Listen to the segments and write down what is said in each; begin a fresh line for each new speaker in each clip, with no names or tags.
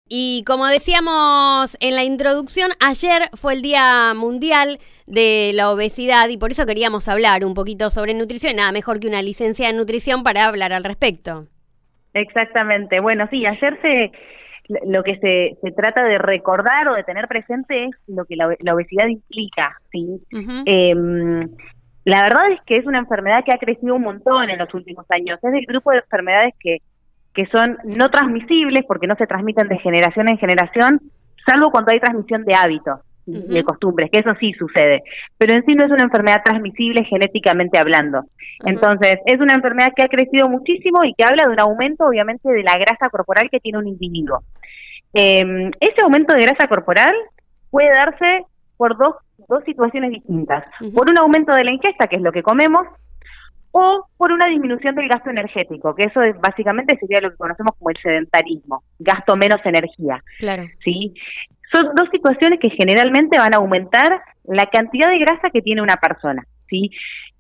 Y como decíamos en la introducción, ayer fue el Día Mundial de la Obesidad y por eso queríamos hablar un poquito sobre nutrición. Nada mejor que una licencia de nutrición para hablar al respecto.
Exactamente. Bueno, sí, lo que se trata de recordar o de tener presente es lo que la obesidad implica, ¿sí?
Uh-huh.
La verdad es que es una enfermedad que ha crecido un montón en los últimos años. Es del grupo de enfermedades que son no transmisibles porque no se transmiten de generación en generación, salvo cuando hay transmisión de hábitos y de costumbres, que eso sí sucede. Pero en sí no es una enfermedad transmisible genéticamente hablando. Entonces, es una enfermedad que ha crecido muchísimo y que habla de un aumento, obviamente, de la grasa corporal que tiene un individuo. Ese aumento de grasa corporal puede darse por dos situaciones distintas. Por un aumento de la ingesta, que es lo que comemos, o por una disminución del gasto energético, que eso básicamente sería lo que conocemos como el sedentarismo, gasto menos energía.
Claro.
¿Sí? Son dos situaciones que generalmente van a aumentar la cantidad de grasa que tiene una persona. ¿Sí?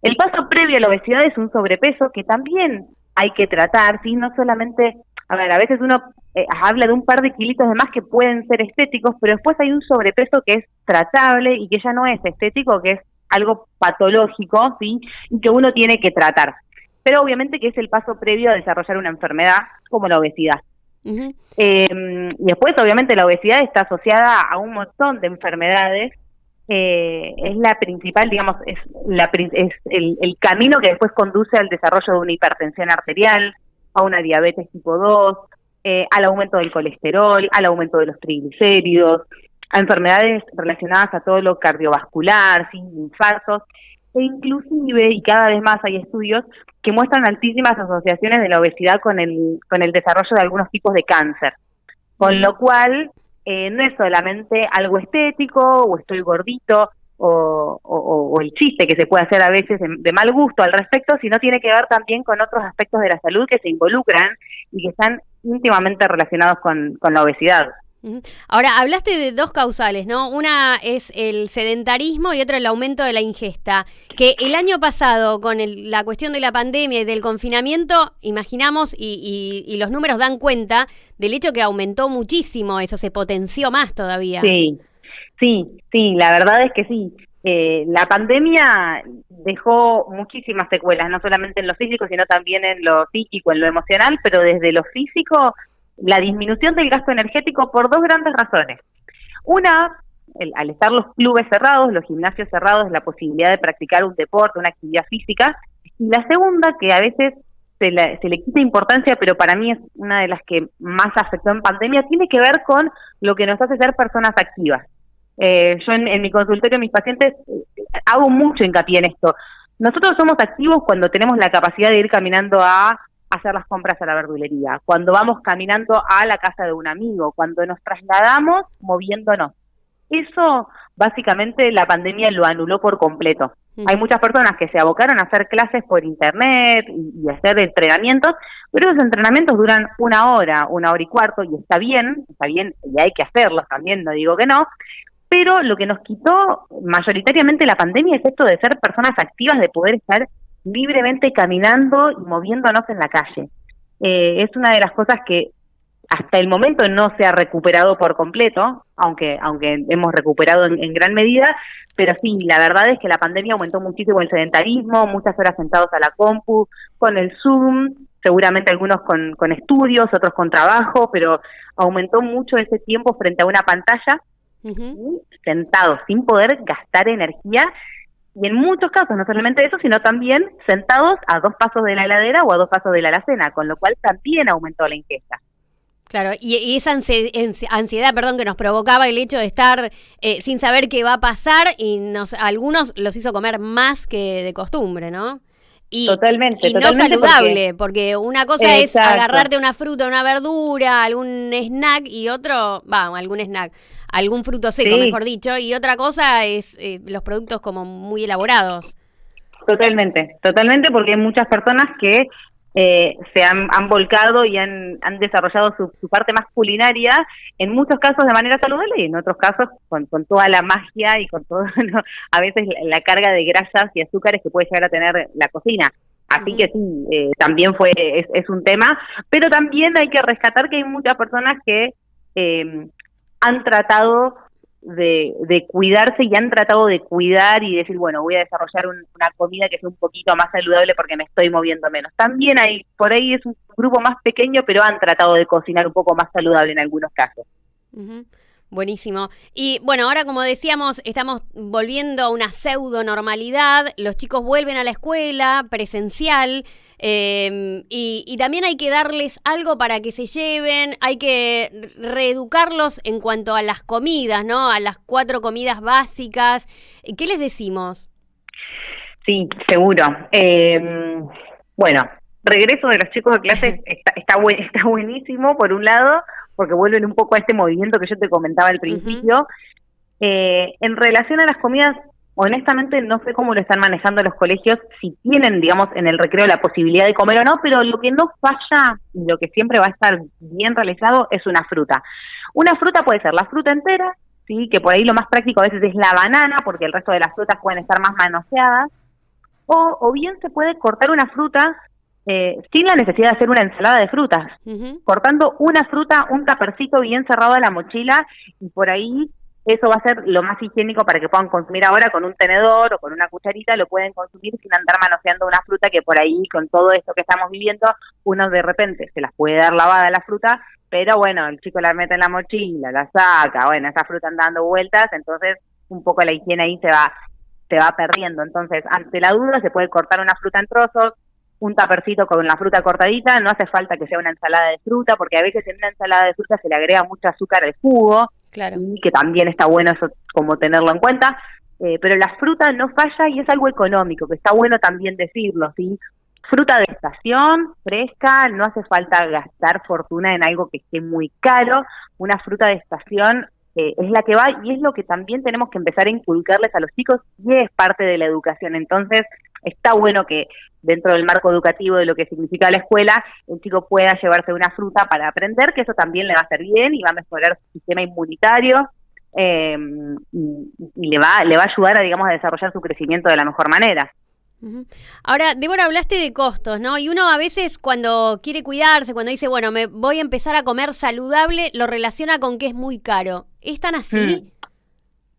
El paso previo a la obesidad es un sobrepeso que también hay que tratar, ¿sí? No solamente, a veces uno habla de un par de kilitos de más que pueden ser estéticos, pero después hay un sobrepeso que es tratable y que ya no es estético, que es algo patológico, ¿sí? Y que uno tiene que tratar. Pero obviamente que es el paso previo a desarrollar una enfermedad como la obesidad.
Uh-huh.
Y después, obviamente, la obesidad está asociada a un montón de enfermedades. Es la principal, digamos, es el camino que después conduce al desarrollo de una hipertensión arterial, a una diabetes tipo 2, al aumento del colesterol, al aumento de los triglicéridos, a enfermedades relacionadas a todo lo cardiovascular, ¿sí? Infartos, e inclusive, y cada vez más hay estudios que muestran altísimas asociaciones de la obesidad con el desarrollo de algunos tipos de cáncer. Con lo cual, no es solamente algo estético, o estoy gordito, o el chiste que se puede hacer a veces de mal gusto al respecto, sino tiene que ver también con otros aspectos de la salud que se involucran y que están íntimamente relacionados con la obesidad.
Ahora, hablaste de dos causales, ¿no? Una es el sedentarismo y otra el aumento de la ingesta, que el año pasado con la cuestión de la pandemia y del confinamiento, imaginamos, y los números dan cuenta del hecho que aumentó muchísimo, eso se potenció más todavía.
Sí, la verdad es que sí. La pandemia dejó muchísimas secuelas, no solamente en lo físico, sino también en lo psíquico, en lo emocional, pero desde lo físico, la disminución del gasto energético por dos grandes razones. Una, al estar los clubes cerrados, los gimnasios cerrados, la posibilidad de practicar un deporte, una actividad física. Y la segunda, que a veces se le quita importancia, pero para mí es una de las que más afectó en pandemia, tiene que ver con lo que nos hace ser personas activas. Yo en mi consultorio, mis pacientes, hago mucho hincapié en esto. Nosotros somos activos cuando tenemos la capacidad de ir caminando a hacer las compras a la verdulería, cuando vamos caminando a la casa de un amigo, cuando nos trasladamos moviéndonos. Eso, básicamente, la pandemia lo anuló por completo. Hay muchas personas que se abocaron a hacer clases por internet y hacer entrenamientos, pero esos entrenamientos duran una hora y cuarto, y está bien, y hay que hacerlos también, no digo que no, pero lo que nos quitó mayoritariamente la pandemia es esto de ser personas activas, de poder estar libremente caminando y moviéndonos en la calle. Es una de las cosas que hasta el momento no se ha recuperado por completo, aunque hemos recuperado en gran medida, pero sí, la verdad es que la pandemia aumentó muchísimo el sedentarismo, muchas horas sentados a la compu, con el Zoom, seguramente algunos con estudios, otros con trabajo, pero aumentó mucho ese tiempo frente a una pantalla, sentados, sin poder gastar energía. Y en muchos casos, no solamente eso, sino también sentados a 2 pasos de la heladera o a 2 pasos de la alacena, con lo cual también aumentó la ingesta.
Claro, y esa ansiedad, que nos provocaba el hecho de estar sin saber qué va a pasar, y algunos los hizo comer más que de costumbre, ¿no?
Totalmente,
no saludable, porque una cosa es agarrarte una fruta, una verdura, algún snack, y algún fruto seco, mejor dicho, y otra cosa es los productos como muy elaborados.
Totalmente, porque hay muchas personas que se han volcado y han desarrollado su parte más culinaria, en muchos casos de manera saludable y en otros casos con toda la magia y con todo, ¿no? A veces la carga de grasas y azúcares que puede llegar a tener la cocina. Así que sí, también es un tema, pero también hay que rescatar que hay muchas personas que han tratado de cuidarse y han tratado de cuidar y decir, bueno, voy a desarrollar una comida que sea un poquito más saludable porque me estoy moviendo menos. También por ahí es un grupo más pequeño, pero han tratado de cocinar un poco más saludable en algunos casos.
Uh-huh. Buenísimo. Y bueno, ahora como decíamos, estamos volviendo a una pseudo normalidad, los chicos vuelven a la escuela presencial, y también hay que darles algo para que se lleven, hay que reeducarlos en cuanto a las comidas, ¿no? A las 4 comidas básicas. ¿Qué les decimos?
Sí, seguro. Bueno, regreso de los chicos a clases está buenísimo, por un lado, porque vuelven un poco a este movimiento que yo te comentaba al principio. Uh-huh. En relación a las comidas, honestamente no sé cómo lo están manejando los colegios, si tienen, digamos, en el recreo la posibilidad de comer o no, pero lo que no falla, y lo que siempre va a estar bien realizado, es una fruta. Una fruta puede ser la fruta entera, sí, que por ahí lo más práctico a veces es la banana, porque el resto de las frutas pueden estar más manoseadas, o bien se puede cortar una fruta sin la necesidad de hacer una ensalada de frutas, uh-huh. Cortando una fruta, un tapercito bien cerrado a la mochila, y por ahí eso va a ser lo más higiénico para que puedan consumir ahora con un tenedor o con una cucharita, lo pueden consumir sin andar manoseando una fruta que por ahí, con todo esto que estamos viviendo, uno de repente se las puede dar lavada la fruta, pero bueno, el chico la mete en la mochila, la saca, bueno, esa fruta anda dando vueltas, entonces un poco la higiene ahí se va perdiendo. Entonces, ante la duda se puede cortar una fruta en trozos, un tapercito con la fruta cortadita, no hace falta que sea una ensalada de fruta, porque a veces en una ensalada de fruta se le agrega mucho azúcar al jugo, claro, y que también está bueno eso como tenerlo en cuenta, pero la fruta no falla y es algo económico, que está bueno también decirlo, ¿sí? Fruta de estación, fresca, no hace falta gastar fortuna en algo que esté muy caro, una fruta de estación es la que va, y es lo que también tenemos que empezar a inculcarles a los chicos, y es parte de la educación. Entonces está bueno que dentro del marco educativo de lo que significa la escuela, el chico pueda llevarse una fruta para aprender, que eso también le va a hacer bien y va a mejorar su sistema inmunitario, y le va a ayudar a desarrollar su crecimiento de la mejor manera.
Ahora, Débora, hablaste de costos, ¿no? Y uno a veces cuando quiere cuidarse, cuando dice, bueno, me voy a empezar a comer saludable, lo relaciona con que es muy caro. ¿Es tan así?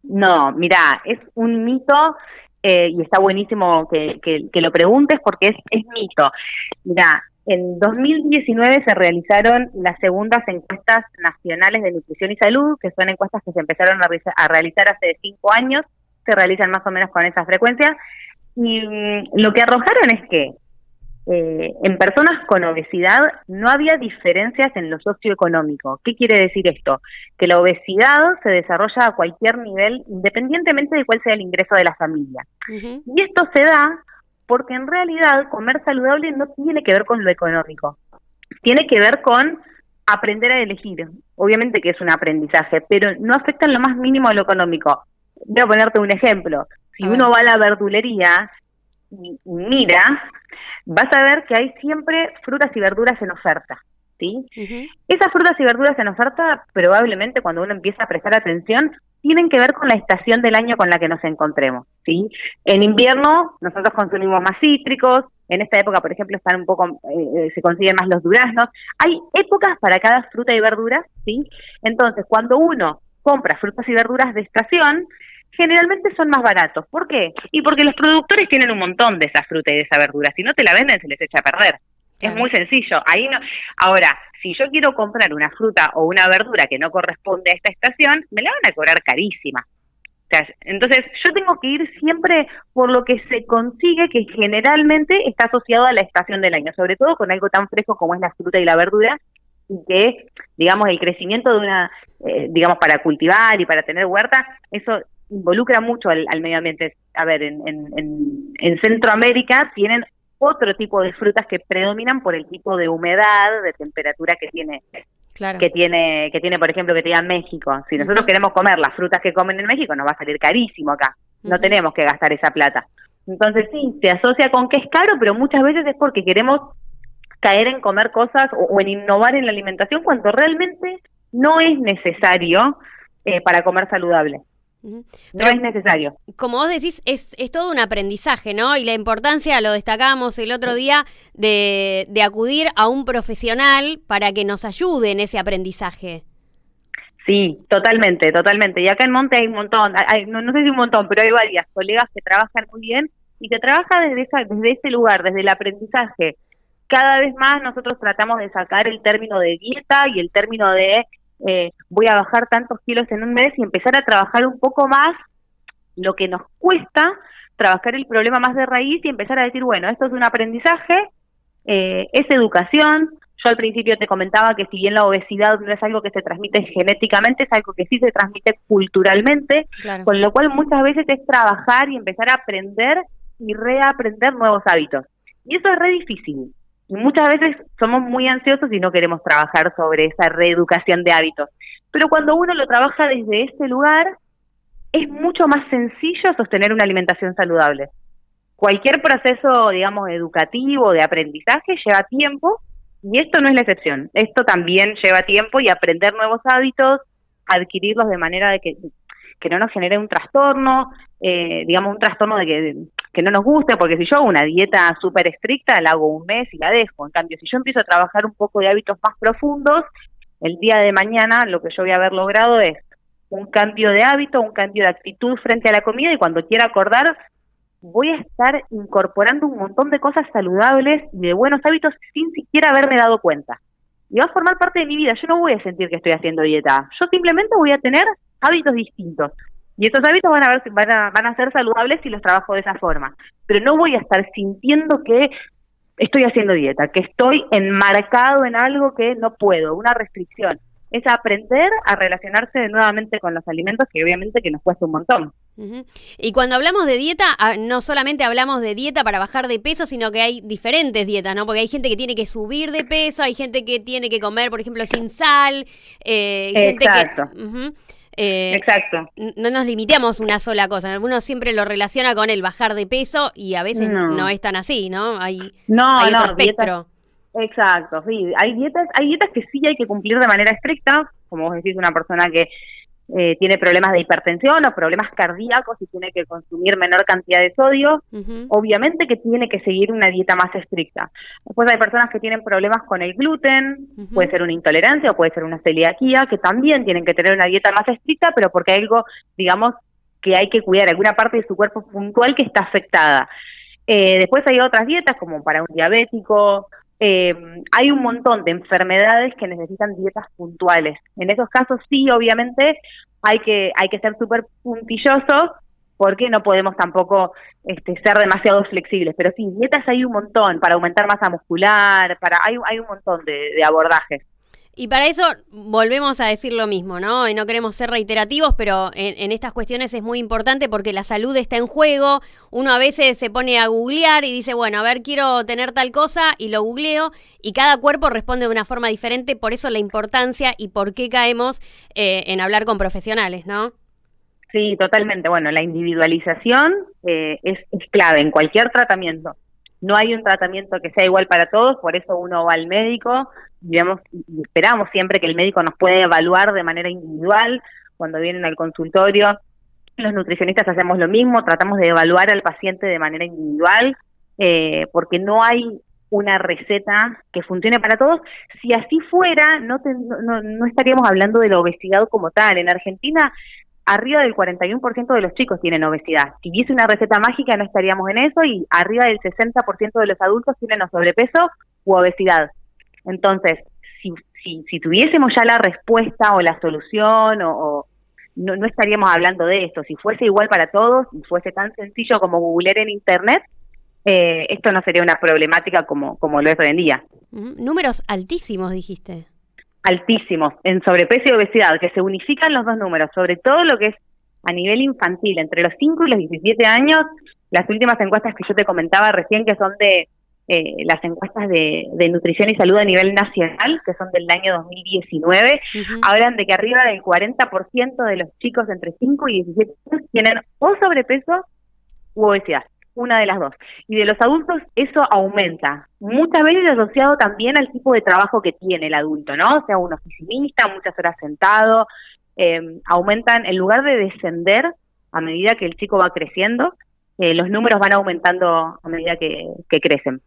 No, mirá, es un mito, y está buenísimo que lo preguntes porque es mito. Mirá, en 2019 se realizaron las segundas encuestas nacionales de nutrición y salud, que son encuestas que se empezaron a realizar hace 5 años, se realizan más o menos con esa frecuencia, y lo que arrojaron es que en personas con obesidad no había diferencias en lo socioeconómico. ¿Qué quiere decir esto? Que la obesidad se desarrolla a cualquier nivel, independientemente de cuál sea el ingreso de la familia. Uh-huh. Y esto se da porque en realidad comer saludable no tiene que ver con lo económico, tiene que ver con aprender a elegir. Obviamente que es un aprendizaje, pero no afecta en lo más mínimo a lo económico. Voy a ponerte un ejemplo. Si uno va a la verdulería y mira, vas a ver que hay siempre frutas y verduras en oferta, ¿sí? Uh-huh. Esas frutas y verduras en oferta, probablemente cuando uno empieza a prestar atención, tienen que ver con la estación del año con la que nos encontremos, ¿sí? En invierno nosotros consumimos más cítricos, en esta época, por ejemplo, están un poco, se consiguen más los duraznos. Hay épocas para cada fruta y verdura, ¿sí? Entonces, cuando uno compra frutas y verduras de estación, generalmente son más baratos. ¿Por qué? Y porque los productores tienen un montón de esa fruta y de esa verdura. Si no te la venden, se les echa a perder. Claro. Es muy sencillo. Ahí no. Ahora, si yo quiero comprar una fruta o una verdura que no corresponde a esta estación, me la van a cobrar carísima. O sea, entonces, yo tengo que ir siempre por lo que se consigue, que generalmente está asociado a la estación del año, sobre todo con algo tan fresco como es la fruta y la verdura, y que, digamos, el crecimiento de una, para cultivar y para tener huerta, eso involucra mucho al medio ambiente. A ver, en Centroamérica tienen otro tipo de frutas que predominan por el tipo de humedad, de temperatura que tiene, claro, que tiene, por ejemplo, que tenga México. Si nosotros queremos comer las frutas que comen en México, nos va a salir carísimo acá. No tenemos que gastar esa plata. Entonces sí, se asocia con que es caro, pero muchas veces es porque queremos caer en comer cosas o en innovar en la alimentación cuando realmente no es necesario para comer saludable. No es necesario.
Como vos decís, es todo un aprendizaje, ¿no? Y la importancia, lo destacábamos el otro día, de acudir a un profesional para que nos ayude en ese aprendizaje.
Sí, totalmente, totalmente. Y acá en Monte hay un montón, no sé si un montón, pero hay varias colegas que trabajan muy bien y que trabajan desde ese lugar, desde el aprendizaje. Cada vez más nosotros tratamos de sacar el término de dieta y el término de voy a bajar tantos kilos en un mes y empezar a trabajar un poco más lo que nos cuesta, trabajar el problema más de raíz y empezar a decir, bueno, esto es un aprendizaje, es educación. Yo al principio te comentaba que si bien la obesidad no es algo que se transmite genéticamente, es algo que sí se transmite culturalmente,
Claro.
con lo cual muchas veces es trabajar y empezar a aprender y reaprender nuevos hábitos. Y eso es re difícil. Y muchas veces somos muy ansiosos y no queremos trabajar sobre esa reeducación de hábitos. Pero cuando uno lo trabaja desde ese lugar, es mucho más sencillo sostener una alimentación saludable. Cualquier proceso, digamos, educativo, de aprendizaje, lleva tiempo, y esto no es la excepción. Esto también lleva tiempo y aprender nuevos hábitos, adquirirlos de manera de que no nos genere un trastorno, digamos, un trastorno de que no nos guste, porque si yo hago una dieta súper estricta, la hago un mes y la dejo. En cambio, si yo empiezo a trabajar un poco de hábitos más profundos, el día de mañana lo que yo voy a haber logrado es un cambio de hábito, un cambio de actitud frente a la comida, y cuando quiera acordar, voy a estar incorporando un montón de cosas saludables y de buenos hábitos sin siquiera haberme dado cuenta. Y va a formar parte de mi vida. Yo no voy a sentir que estoy haciendo dieta. Yo simplemente voy a tener hábitos distintos. Y esos hábitos van a ser saludables si los trabajo de esa forma. Pero no voy a estar sintiendo que estoy haciendo dieta, que estoy enmarcado en algo que no puedo, una restricción. Es aprender a relacionarse nuevamente con los alimentos, que obviamente que nos cuesta un montón.
Uh-huh. Y cuando hablamos de dieta, no solamente hablamos de dieta para bajar de peso, sino que hay diferentes dietas, ¿no? Porque hay gente que tiene que subir de peso, hay gente que tiene que comer, por ejemplo, sin sal,
Exacto.
Gente que... Uh-huh.
Exacto.
No nos limitamos a una sola cosa. Uno siempre lo relaciona con el bajar de peso y a veces no es tan así, ¿no? Hay otro espectro.
Exacto, sí. Hay dietas que sí hay que cumplir de manera estricta, como vos decís, una persona que tiene problemas de hipertensión o problemas cardíacos y tiene que consumir menor cantidad de sodio, obviamente que tiene que seguir una dieta más estricta. Después hay personas que tienen problemas con el gluten, puede ser una intolerancia o puede ser una celiaquía, que también tienen que tener una dieta más estricta, pero porque hay algo, digamos, que hay que cuidar, alguna parte de su cuerpo puntual que está afectada. Después hay otras dietas, como para un diabético. Hay un montón de enfermedades que necesitan dietas puntuales. En esos casos sí, obviamente, hay que ser súper puntillosos, porque no podemos tampoco ser demasiado flexibles. Pero sí, dietas hay un montón, para aumentar masa muscular, hay un montón de abordajes.
Y para eso volvemos a decir lo mismo, ¿no? Y no queremos ser reiterativos, pero en estas cuestiones es muy importante porque la salud está en juego. Uno a veces se pone a googlear y dice, bueno, a ver, quiero tener tal cosa, y lo googleo, y cada cuerpo responde de una forma diferente. Por eso la importancia y por qué caemos en hablar con profesionales, ¿no?
Sí, totalmente. Bueno, la individualización es clave en cualquier tratamiento. No hay un tratamiento que sea igual para todos, por eso uno va al médico, digamos, y esperamos siempre que el médico nos pueda evaluar de manera individual. Cuando vienen al consultorio, los nutricionistas hacemos lo mismo, tratamos de evaluar al paciente de manera individual, porque no hay una receta que funcione para todos. Si así fuera, no estaríamos hablando de la obesidad como tal. En Argentina, arriba del 41% de los chicos tienen obesidad. Si hubiese una receta mágica, no estaríamos en eso, y arriba del 60% de los adultos tienen o sobrepeso u obesidad. Entonces, si tuviésemos ya la respuesta o la solución, no estaríamos hablando de esto. Si fuese igual para todos, y fuese tan sencillo como googlear en internet, esto no sería una problemática como lo es hoy en día.
Números altísimos, dijiste.
Altísimos en sobrepeso y obesidad, que se unifican los dos números, sobre todo lo que es a nivel infantil, entre los 5 y los 17 años. Las últimas encuestas que yo te comentaba recién, que son de las encuestas de nutrición y salud a nivel nacional, que son del año 2019, hablan de que arriba del 40% de los chicos entre 5 y 17 años tienen o sobrepeso u obesidad, una de las dos. Y de los adultos eso aumenta, muchas veces asociado también al tipo de trabajo que tiene el adulto, ¿no? O sea, un oficinista, muchas horas sentado, aumentan, en lugar de descender a medida que el chico va creciendo, los números van aumentando a medida que crecen.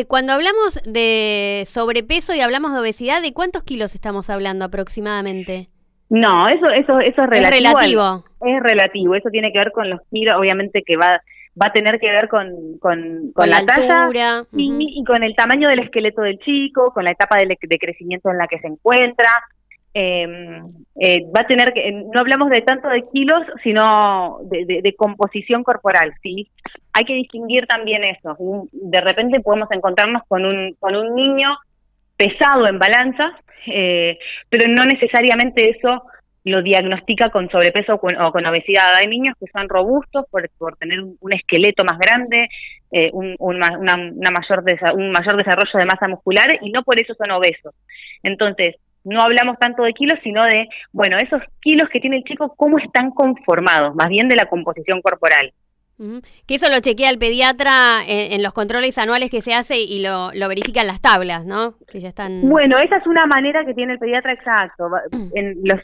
Cuando hablamos de sobrepeso y hablamos de obesidad, ¿de cuántos kilos estamos hablando aproximadamente?
No, eso es relativo.
Es relativo.
Es relativo, eso tiene que ver con los kilos, obviamente que va a tener que ver con la talla
altura.
y con el tamaño del esqueleto del chico, con la etapa de crecimiento en la que se encuentra. Va a tener que, no hablamos de tanto de kilos, sino de composición corporal, ¿sí? Hay que distinguir también eso. De repente podemos encontrarnos con un niño pesado en balanza, pero no necesariamente eso lo diagnostica con sobrepeso o con obesidad. Hay niños que son robustos por tener un esqueleto más grande, un mayor desarrollo de masa muscular, y no por eso son obesos. Entonces, no hablamos tanto de kilos, sino de, bueno, esos kilos que tiene el chico, ¿cómo están conformados? Más bien de la composición corporal.
Que eso lo chequea el pediatra en los controles anuales que se hace y lo verifica en las tablas, ¿no? Que ya están...
Bueno, esa es una manera que tiene el pediatra, exacto.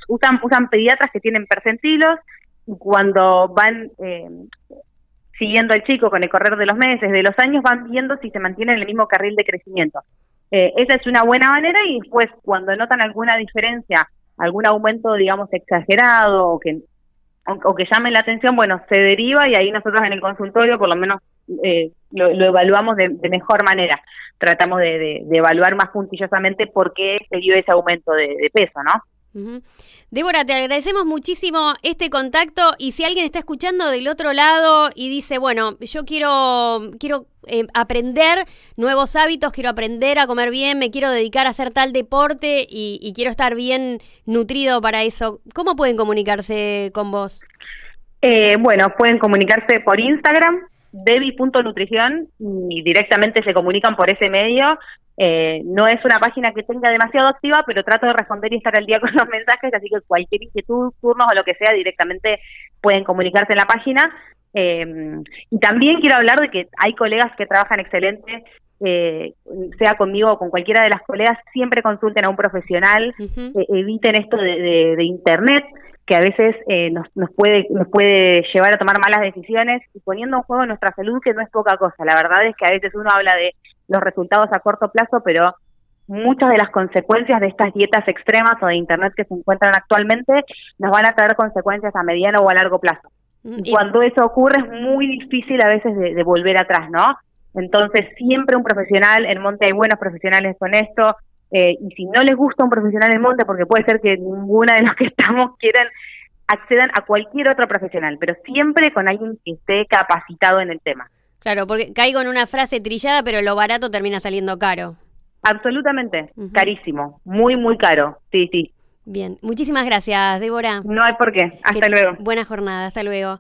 Usan pediatras que tienen percentilos, y cuando van siguiendo al chico con el correr de los meses, de los años, van viendo si se mantiene en el mismo carril de crecimiento. Esa es una buena manera, y después cuando notan alguna diferencia, algún aumento, digamos, exagerado o que llame la atención, bueno, se deriva, y ahí nosotros en el consultorio por lo menos lo evaluamos de mejor manera. Tratamos de evaluar más puntillosamente por qué se dio ese aumento de peso, ¿no?
Débora, te agradecemos muchísimo este contacto, y si alguien está escuchando del otro lado y dice, bueno, yo quiero aprender nuevos hábitos, quiero aprender a comer bien, me quiero dedicar a hacer tal deporte y quiero estar bien nutrido para eso, ¿cómo pueden comunicarse con vos?
Bueno, pueden comunicarse por Instagram, debi.nutrición, y directamente se comunican por ese medio. No es una página que tenga demasiado activa, pero trato de responder y estar al día con los mensajes, así que cualquier inquietud, turnos o lo que sea, directamente pueden comunicarse en la página. Y también quiero hablar de que hay colegas que trabajan excelente, sea conmigo o con cualquiera de las colegas, siempre consulten a un profesional, eviten esto de internet, que a veces nos puede llevar a tomar malas decisiones, y poniendo en juego nuestra salud, que no es poca cosa. La verdad es que a veces uno habla de los resultados a corto plazo, pero muchas de las consecuencias de estas dietas extremas o de internet que se encuentran actualmente nos van a traer consecuencias a mediano o a largo plazo. Y cuando eso ocurre es muy difícil a veces de volver atrás, ¿no? Entonces siempre un profesional, en Monte hay buenos profesionales con esto, y si no les gusta un profesional en Monte, porque puede ser que ninguna de los que estamos accedan a cualquier otro profesional, pero siempre con alguien que esté capacitado en el tema.
Claro, porque caigo en una frase trillada, pero lo barato termina saliendo caro.
Absolutamente, carísimo, muy, muy caro, sí.
Bien, muchísimas gracias, Débora.
No hay por qué, hasta luego.
Buena jornada, hasta luego.